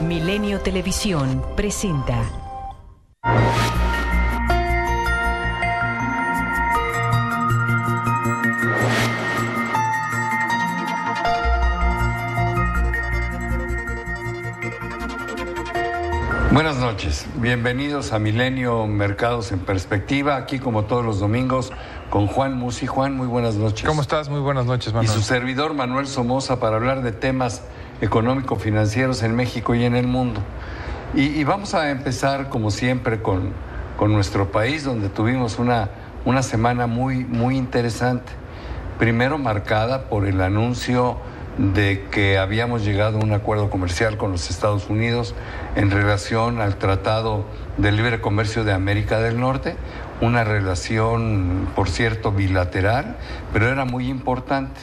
Milenio Televisión presenta. Buenas noches, bienvenidos a Milenio Mercados en Perspectiva, aquí como todos los domingos con Juan Musi. Juan, muy buenas noches. ¿Cómo estás? Muy buenas noches, Manuel. Y su servidor Manuel Somoza para hablar de temas económico-financieros en México y en el mundo. Y vamos a empezar como siempre con nuestro país, donde tuvimos una semana muy interesante. Primero marcada por el anuncio de que habíamos llegado a un acuerdo comercial con los Estados Unidos en relación al Tratado de Libre Comercio de América del Norte, una relación, por cierto, bilateral, pero era muy importante.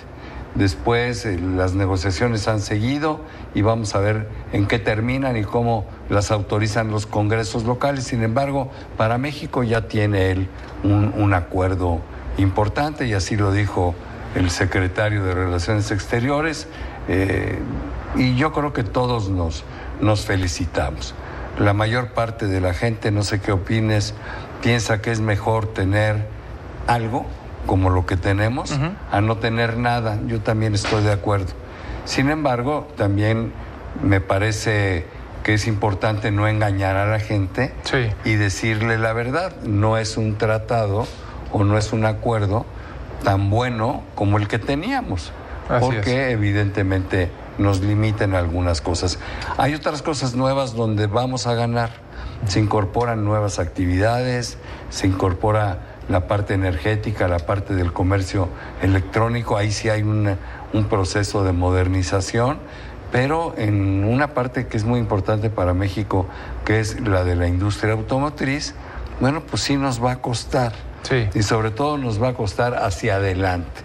Después las negociaciones han seguido y vamos a ver en qué terminan y cómo las autorizan los congresos locales. Sin embargo, para México ya tiene él un acuerdo importante, y así lo dijo el secretario de Relaciones Exteriores, y yo creo que todos nos felicitamos. La mayor parte de la gente, no sé qué opines, piensa que es mejor tener algo como lo que tenemos a no tener nada. Yo también estoy de acuerdo. Sin embargo, también me parece que es importante no engañar a la gente y decirle la verdad. No es un tratado o no es un acuerdo tan bueno como el que teníamos, porque evidentemente nos limitan algunas cosas. Hay otras cosas nuevas donde vamos a ganar. Se incorporan nuevas actividades, se incorpora la parte energética, la parte del comercio electrónico. Ahí sí hay un proceso de modernización, pero en una parte que es muy importante para México, que es la de la industria automotriz, bueno, pues sí nos va a costar. Sí. Y sobre todo nos va a costar hacia adelante.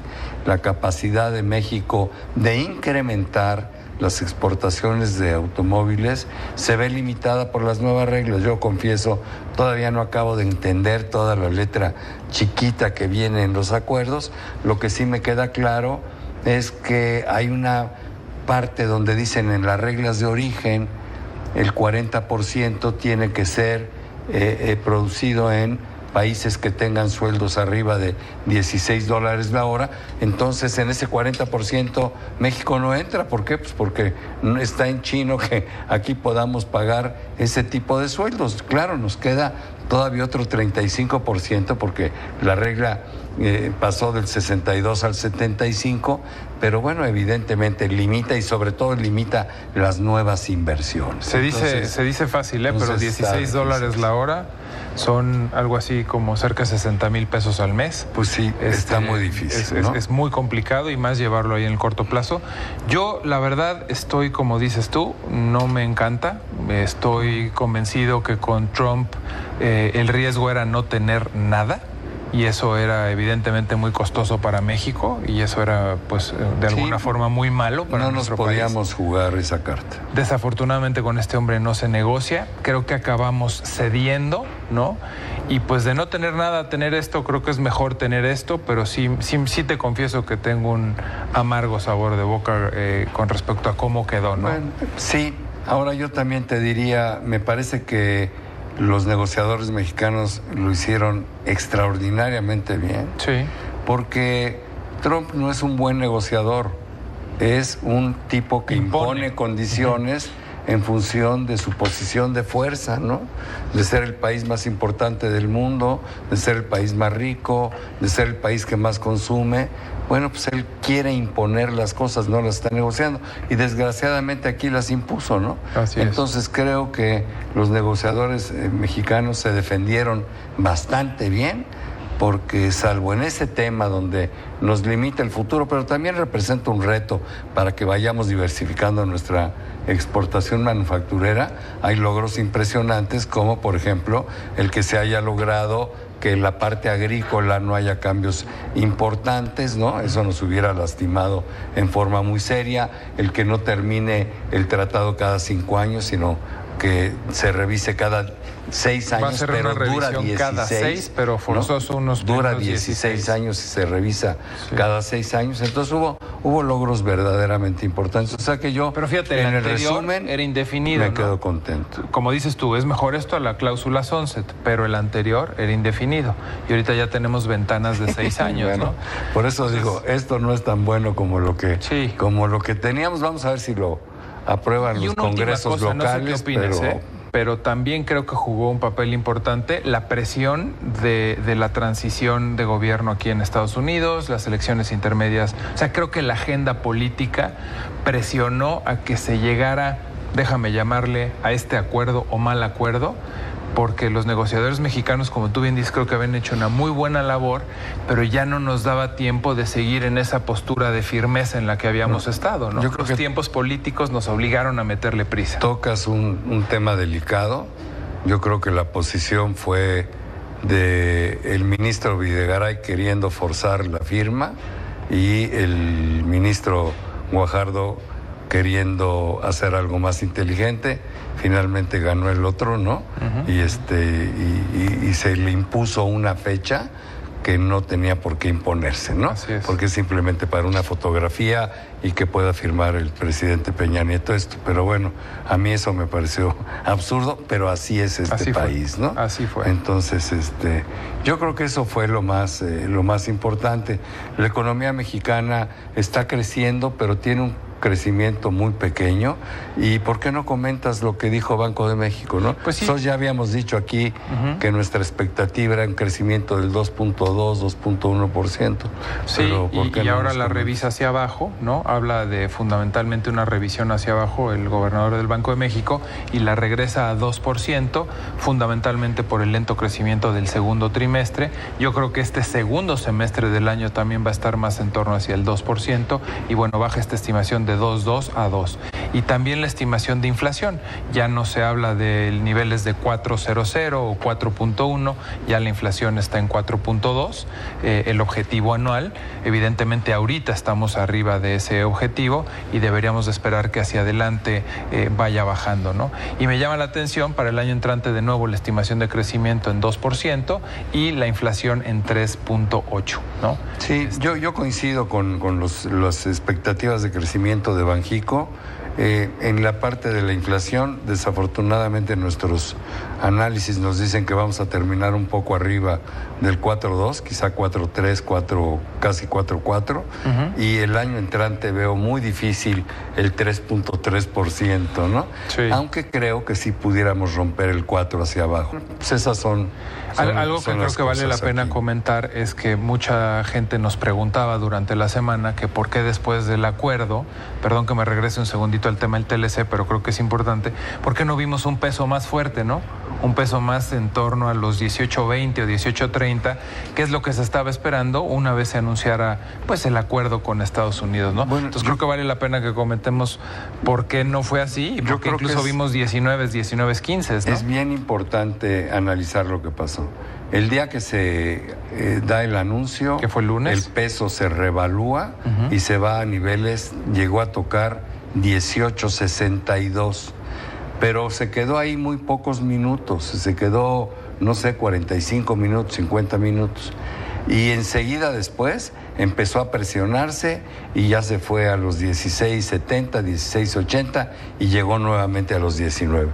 La capacidad de México de incrementar las exportaciones de automóviles se ve limitada por las nuevas reglas. Yo confieso, todavía no acabo de entender toda la letra chiquita que viene en los acuerdos. Lo que sí me queda claro es que hay una parte donde dicen en las reglas de origen el 40% tiene que ser producido en países que tengan sueldos arriba de $16 la hora. Entonces en ese 40% México no entra. ¿Por qué? Pues porque está en chino que aquí podamos pagar ese tipo de sueldos. Claro, nos queda todavía otro 35% porque la regla pasó del 62 al 75, pero bueno, evidentemente limita, y sobre todo limita las nuevas inversiones. Se dice fácil, pero $16 la hora son algo así como cerca de 60,000 pesos al mes. Pues sí, está muy difícil, ¿no? Es muy complicado, y más llevarlo ahí en el corto plazo. Yo, la verdad, estoy, como dices tú, no me encanta. Estoy convencido que con Trump el riesgo era no tener nada, y eso era evidentemente muy costoso para México, y eso era, pues, de alguna forma muy malo para nuestro país. No nos podíamos jugar esa carta. Desafortunadamente con este hombre no se negocia. Creo que acabamos cediendo, ¿no? Y pues de no tener nada a tener esto, creo que es mejor tener esto, pero sí te confieso que tengo un amargo sabor de boca con respecto a cómo quedó, ¿no? Bueno, sí. Ahora yo también te diría, me parece que los negociadores mexicanos lo hicieron extraordinariamente bien. Sí. Porque Trump no es un buen negociador, es un tipo que impone condiciones en función de su posición de fuerza, ¿no? De ser el país más importante del mundo, de ser el país más rico, de ser el país que más consume. Bueno, pues él quiere imponer las cosas, no las está negociando. Y desgraciadamente aquí las impuso, ¿no? Así es. Entonces creo que los negociadores mexicanos se defendieron bastante bien, porque salvo en ese tema donde nos limita el futuro, pero también representa un reto para que vayamos diversificando nuestra exportación manufacturera, hay logros impresionantes, como por ejemplo el que se haya logrado que en la parte agrícola no haya cambios importantes, ¿no? Eso nos hubiera lastimado en forma muy seria. El que no termine el tratado cada 5 años, sino que se revise cada 6 años, Va a ser pero una dura revisión 16. cada 6, pero forzoso, ¿no? Unos Dura primeros 16 años y se revisa cada 6 años. Entonces hubo logros verdaderamente importantes. O sea que yo, pero fíjate, en el resumen, anterior era indefinido, me quedo contento. Como dices tú, es mejor esto a la cláusula sunset, pero el anterior era indefinido. Y ahorita ya tenemos ventanas de 6 años, bueno, ¿no? Por eso digo, esto no es tan bueno como lo que teníamos. Vamos a ver si lo aprueban los congresos locales, no sé qué opines, pero también creo que jugó un papel importante la presión de la transición de gobierno aquí en Estados Unidos, las elecciones intermedias. O sea, creo que la agenda política presionó a que se llegara, déjame llamarle, a este acuerdo o mal acuerdo, porque los negociadores mexicanos, como tú bien dices, creo que habían hecho una muy buena labor, pero ya no nos daba tiempo de seguir en esa postura de firmeza en la que habíamos estado, ¿no? Yo creo los tiempos políticos nos obligaron a meterle prisa. Tocas un tema delicado. Yo creo que la posición fue de el ministro Videgaray queriendo forzar la firma y el ministro Guajardo queriendo hacer algo más inteligente. Finalmente ganó el otro, ¿no? Y se le impuso una fecha que no tenía por qué imponerse, ¿no? Así es. Porque es simplemente para una fotografía y que pueda firmar el presidente Peña Nieto esto. Pero bueno, a mí eso me pareció absurdo, pero así es este país, ¿no? Así fue. Entonces, yo creo que eso fue lo más importante. La economía mexicana está creciendo, pero tiene un crecimiento muy pequeño. ¿Y por qué no comentas lo que dijo Banco de México, no? Pues sí. Nosotros ya habíamos dicho aquí que nuestra expectativa era un crecimiento del 2.2, 2.1%. Sí, y ahora la revisa hacia abajo, ¿no? Habla de fundamentalmente una revisión hacia abajo el gobernador del Banco de México y la regresa a 2%, fundamentalmente por el lento crecimiento del segundo trimestre. Yo creo que este segundo semestre del año también va a estar más en torno hacia el 2% y bueno, baja esta estimación de 2.2 a 2. Y también la estimación de inflación. Ya no se habla de niveles de 4.00 o 4.1, ya la inflación está en 4.2, el objetivo anual. Evidentemente ahorita estamos arriba de ese objetivo y deberíamos de esperar que hacia adelante vaya bajando, ¿no? Y me llama la atención para el año entrante de nuevo la estimación de crecimiento en 2% y la inflación en 3.8, ¿no? Sí, yo coincido con las expectativas de crecimiento de Banjico. En la parte de la inflación, desafortunadamente nuestros análisis nos dicen que vamos a terminar un poco arriba del 4.2, quizá 4.3, casi 4.4, y el año entrante veo muy difícil el 3.3%, ¿no? Sí. Aunque creo que sí pudiéramos romper el 4 hacia abajo. Pues esas son algo que creo que vale la pena comentar es que mucha gente nos preguntaba durante la semana que por qué después del acuerdo, perdón que me regrese un segundito al tema del TLC, pero creo que es importante, ¿por qué no vimos un peso más fuerte, no? Un peso más en torno a los 18.20 o 18.30, que es lo que se estaba esperando una vez se anunciara pues el acuerdo con Estados Unidos, ¿no? Bueno, entonces creo que vale la pena que comentemos por qué no fue así y por qué incluso vimos 19.15, ¿no? Es bien importante analizar lo que pasó. El día que se da el anuncio, que fue el lunes, el peso se revalúa y se va a niveles, llegó a tocar 18.62. Pero se quedó ahí muy pocos minutos, se quedó, no sé, 45 minutos, 50 minutos. Y enseguida después empezó a presionarse y ya se fue a los 16.70, 16.80 y llegó nuevamente a los 19.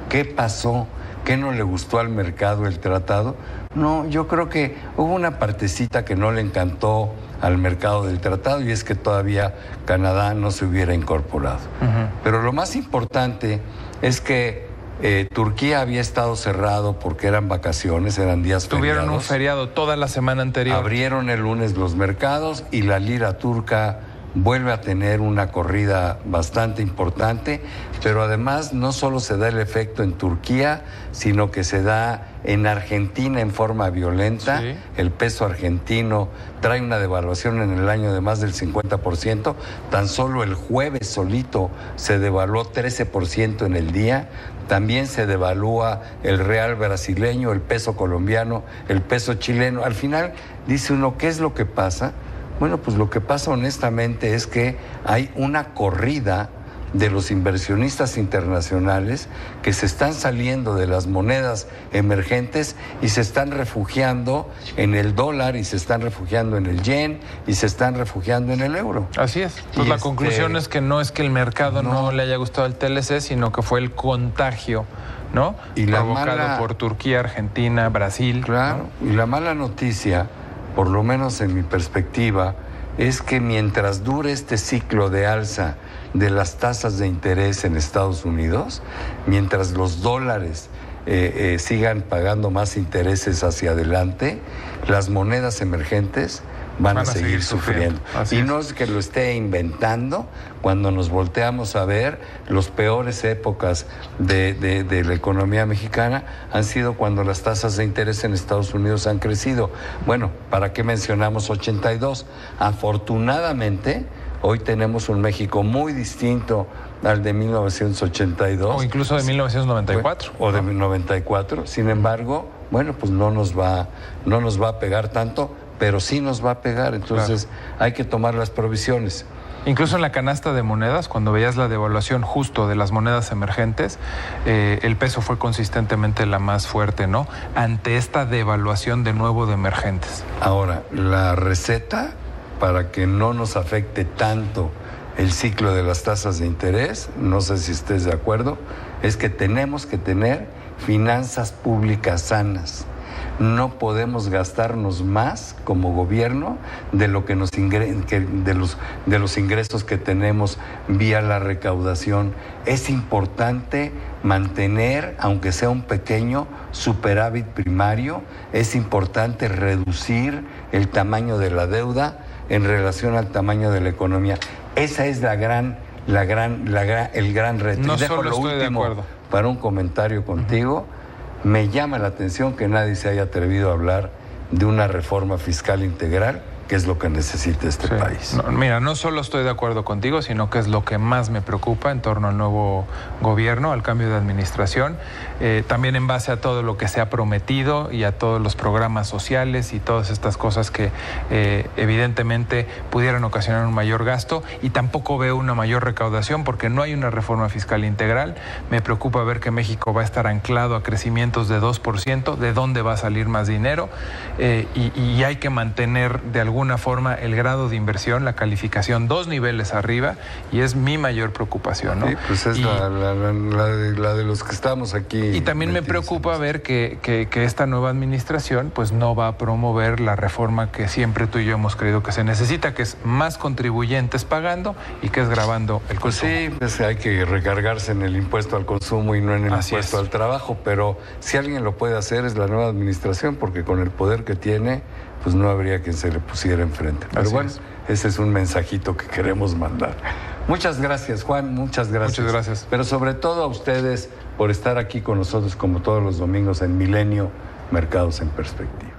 ¿Qué pasó? ¿Qué no le gustó al mercado el tratado? No, yo creo que hubo una partecita que no le encantó al mercado del tratado y es que todavía Canadá no se hubiera incorporado. Pero lo más importante es que Turquía había estado cerrado porque eran vacaciones, eran días feriados. Tuvieron un feriado toda la semana anterior. Abrieron el lunes los mercados y la lira turca vuelve a tener una corrida bastante importante, pero además no solo se da el efecto en Turquía, sino que se da en Argentina en forma violenta. Sí. El peso argentino trae una devaluación en el año de más del 50%. Tan solo el jueves solito se devaluó 13% en el día. También se devalúa el real brasileño, el peso colombiano, el peso chileno. Al final dice uno, ¿qué es lo que pasa? Bueno, pues lo que pasa honestamente es que hay una corrida de los inversionistas internacionales que se están saliendo de las monedas emergentes y se están refugiando en el dólar, y se están refugiando en el yen, y se están refugiando en el euro. Así es. Entonces la conclusión es que no es que el mercado no le haya gustado el TLC, sino que fue el contagio, ¿no? Y provocado por Turquía, Argentina, Brasil. Claro, ¿no? Y la mala noticia, por lo menos en mi perspectiva, es que mientras dure este ciclo de alza de las tasas de interés en Estados Unidos, mientras los dólares sigan pagando más intereses hacia adelante, las monedas emergentes van a seguir sufriendo. Y no es que lo esté inventando. Cuando nos volteamos a ver, las peores épocas de la economía mexicana han sido cuando las tasas de interés en Estados Unidos han crecido. Bueno, ¿para qué mencionamos 82? Afortunadamente, hoy tenemos un México muy distinto al de 1982. O incluso de 1994. O de 94. Sin embargo, bueno, pues no nos va a pegar tanto, pero sí nos va a pegar. Entonces hay que tomar las provisiones. Incluso en la canasta de monedas, cuando veías la devaluación justo de las monedas emergentes, el peso fue consistentemente la más fuerte, ¿no? Ante esta devaluación de nuevo de emergentes. Ahora, la receta para que no nos afecte tanto el ciclo de las tasas de interés, no sé si estés de acuerdo, es que tenemos que tener finanzas públicas sanas. No podemos gastarnos más como gobierno de lo que de los ingresos que tenemos vía la recaudación. Es importante mantener, aunque sea un pequeño superávit primario. Es importante reducir el tamaño de la deuda en relación al tamaño de la economía. Esa es el gran reto. No y dejo solo lo estoy de último acuerdo. para un comentario contigo. Me llama la atención que nadie se haya atrevido a hablar de una reforma fiscal integral, que es lo que necesita este país. No, mira, no solo estoy de acuerdo contigo, sino que es lo que más me preocupa en torno al nuevo gobierno, al cambio de administración, también en base a todo lo que se ha prometido y a todos los programas sociales y todas estas cosas que evidentemente pudieran ocasionar un mayor gasto, y tampoco veo una mayor recaudación porque no hay una reforma fiscal integral. Me preocupa ver que México va a estar anclado a crecimientos de 2%, ¿de dónde va a salir más dinero? Y hay que mantener de alguna forma el grado de inversión, la calificación 2 niveles arriba, y es mi mayor preocupación, ¿no? Sí, pues es la de los que estamos aquí. Y también me preocupa ver que esta nueva administración pues no va a promover la reforma que siempre tú y yo hemos creído que se necesita, que es más contribuyentes pagando y que es gravando el consumo. Pues sí, pues hay que recargarse en el impuesto al consumo y no en el impuesto al trabajo, pero si alguien lo puede hacer es la nueva administración, porque con el poder que tiene, pues no habría quien se le pusiera enfrente. Pero bueno, ese es un mensajito que queremos mandar. Muchas gracias, Juan, muchas gracias. Muchas gracias. Pero sobre todo a ustedes por estar aquí con nosotros como todos los domingos en Milenio, Mercados en Perspectiva.